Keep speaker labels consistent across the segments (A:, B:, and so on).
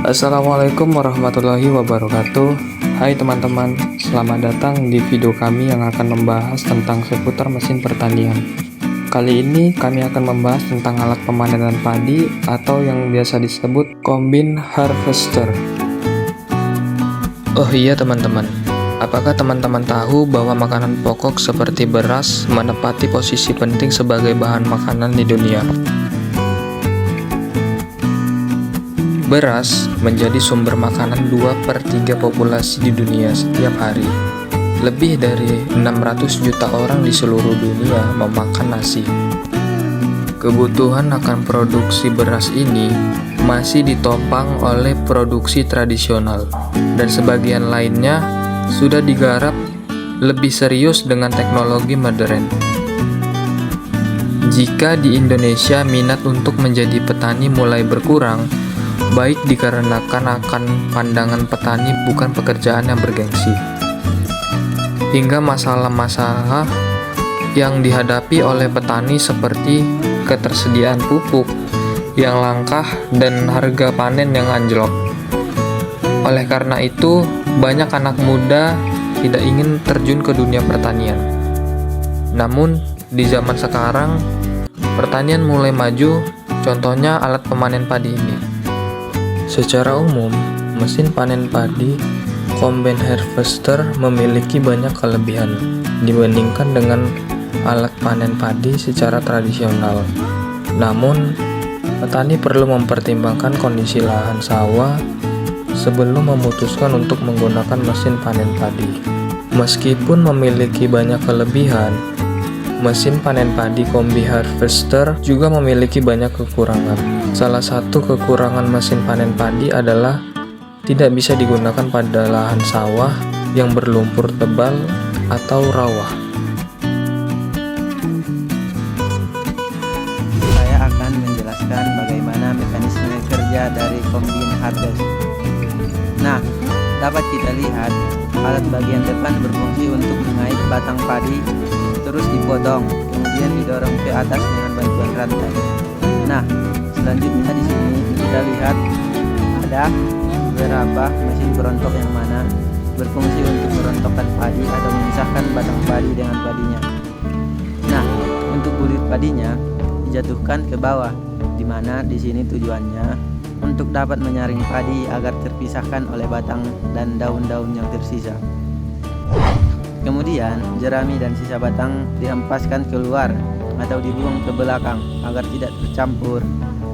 A: Assalamualaikum warahmatullahi wabarakatuh. Hai teman-teman, selamat datang di video kami yang akan membahas tentang seputar mesin pertanian. Kali ini kami akan membahas tentang alat pemanenan padi atau yang biasa disebut combine harvester. Oh iya teman-teman, apakah teman-teman tahu bahwa makanan pokok seperti beras menempati posisi penting sebagai bahan makanan di dunia? Beras menjadi sumber makanan 2/3 populasi di dunia setiap hari. Lebih dari 600 juta orang di seluruh dunia memakan nasi. Kebutuhan akan produksi beras ini masih ditopang oleh produksi tradisional, dan sebagian lainnya sudah digarap lebih serius dengan teknologi modern. Jika di Indonesia minat untuk menjadi petani mulai berkurang, baik dikarenakan akan pandangan petani bukan pekerjaan yang bergengsi, hingga masalah-masalah yang dihadapi oleh petani seperti ketersediaan pupuk yang langka dan harga panen yang anjlok. Oleh karena itu, banyak anak muda tidak ingin terjun ke dunia pertanian. Namun, di zaman sekarang, pertanian mulai maju, contohnya alat pemanen padi ini. Secara umum, mesin panen padi combine harvester memiliki banyak kelebihan dibandingkan dengan alat panen padi secara tradisional. Namun, petani perlu mempertimbangkan kondisi lahan sawah sebelum memutuskan untuk menggunakan mesin panen padi. Meskipun memiliki banyak kelebihan, mesin panen padi combine harvester juga memiliki banyak kekurangan. Salah satu kekurangan mesin panen padi adalah tidak bisa digunakan pada lahan sawah yang berlumpur tebal atau rawa.
B: Saya akan menjelaskan bagaimana mekanisme kerja dari combine harvester. Nah, dapat kita lihat alat bagian depan berfungsi untuk mengait batang padi, terus dipotong, kemudian didorong ke atas dengan bantuan rantai. Nah, selanjutnya di sini kita lihat ada beberapa mesin berontok yang mana berfungsi untuk merontokkan padi atau memisahkan batang padi dengan padinya. Nah, untuk bulir padinya dijatuhkan ke bawah, di mana di sini tujuannya untuk dapat menyaring padi agar terpisahkan oleh batang dan daun-daun yang tersisa. Kemudian jerami dan sisa batang dihempaskan keluar atau dibuang ke belakang agar tidak tercampur.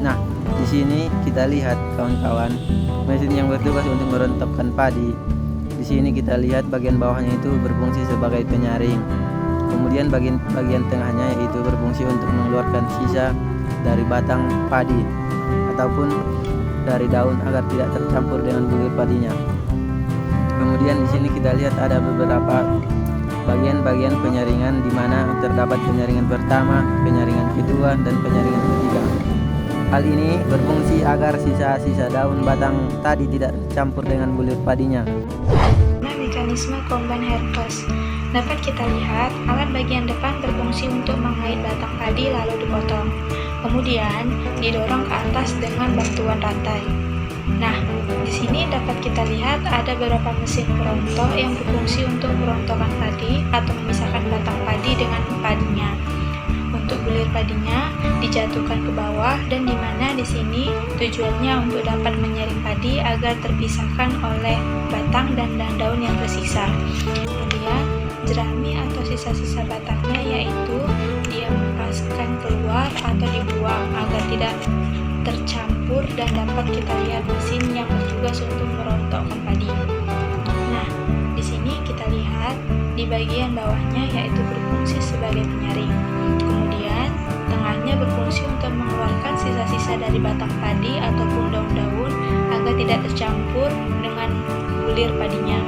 B: Nah, di sini kita lihat kawan-kawan, mesin yang bertugas untuk merontokkan padi. Di sini kita lihat bagian bawahnya itu berfungsi sebagai penyaring. Kemudian bagian tengahnya yaitu berfungsi untuk mengeluarkan sisa dari batang padi ataupun dari daun agar tidak tercampur dengan bulir padinya. Kemudian di sini kita lihat ada beberapa bagian-bagian penyaringan di mana terdapat penyaringan pertama, penyaringan kedua, dan penyaringan ketiga. Hal ini berfungsi agar sisa-sisa daun batang tadi tidak tercampur dengan bulir padinya.
C: Mekanisme combine harvester dapat kita lihat alat bagian depan berfungsi untuk mengait batang padi lalu dipotong, kemudian didorong ke atas dengan bantuan rantai. Nah, di sini dapat kita lihat ada beberapa mesin perontok yang berfungsi untuk merontokkan padi atau memisahkan batang padi dengan padinya. Untuk bulir padinya dijatuhkan ke bawah, dan di mana di sini tujuannya untuk dapat menyaring padi agar terpisahkan oleh batang dan daun yang tersisa. Kemudian jerami atau sisa-sisa batangnya yaitu dihempaskan keluar atau dibuang agar tidak tercampur, dan dapat kita lihat mesin yang bertugas untuk merontokkan padi. Nah, di sini kita lihat di bagian bawahnya yaitu berfungsi sebagai penyaring. Kemudian tengahnya berfungsi untuk mengeluarkan sisa-sisa dari batang padi ataupun daun-daun agar tidak tercampur dengan bulir padinya.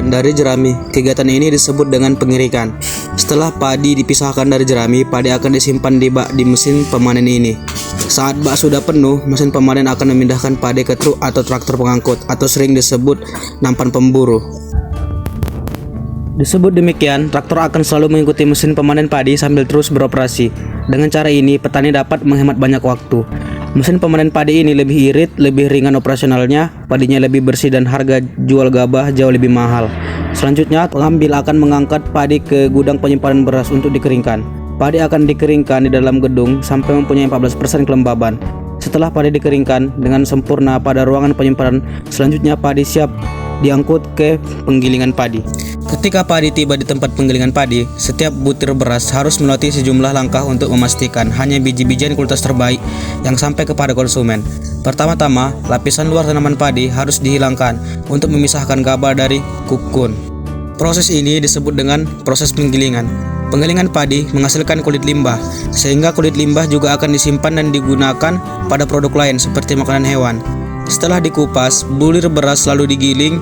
D: Dari jerami, kegiatan ini disebut dengan pengirikan. Setelah padi dipisahkan dari jerami, padi akan disimpan di bak di mesin pemanen ini. Saat bak sudah penuh, mesin pemanen akan memindahkan padi ke truk atau traktor pengangkut atau sering disebut nampan pemburu. Disebut demikian, traktor akan selalu mengikuti mesin pemanen padi sambil terus beroperasi. Dengan cara ini, petani dapat menghemat banyak waktu. Mesin pemanen padi ini lebih irit, lebih ringan operasionalnya, padinya lebih bersih dan harga jual gabah jauh lebih mahal. Selanjutnya, pengambil akan mengangkat padi ke gudang penyimpanan beras untuk dikeringkan. Padi akan dikeringkan di dalam gedung sampai mempunyai 14% kelembaban. Setelah padi dikeringkan dengan sempurna pada ruangan penyimpanan, selanjutnya padi siap diangkut ke penggilingan padi. Ketika padi tiba di tempat penggilingan padi, setiap butir beras harus melewati sejumlah langkah untuk memastikan hanya biji-bijian kualitas terbaik yang sampai kepada konsumen. Pertama-tama, lapisan luar tanaman padi harus dihilangkan untuk memisahkan gabah dari kukun. Proses ini disebut dengan proses penggilingan. Penggilingan padi menghasilkan kulit limbah, sehingga kulit limbah juga akan disimpan dan digunakan pada produk lain seperti makanan hewan. Setelah dikupas, bulir beras lalu digiling,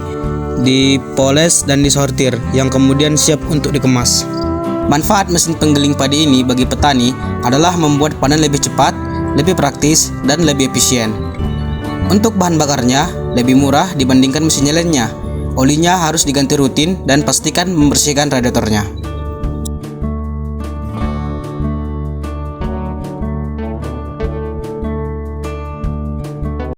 D: dipoles dan disortir yang kemudian siap untuk dikemas. Manfaat mesin penggiling padi ini bagi petani adalah membuat panen lebih cepat, lebih praktis, dan lebih efisien. Untuk bahan bakarnya lebih murah dibandingkan mesin lainnya. Olinya harus diganti rutin dan pastikan membersihkan radiatornya.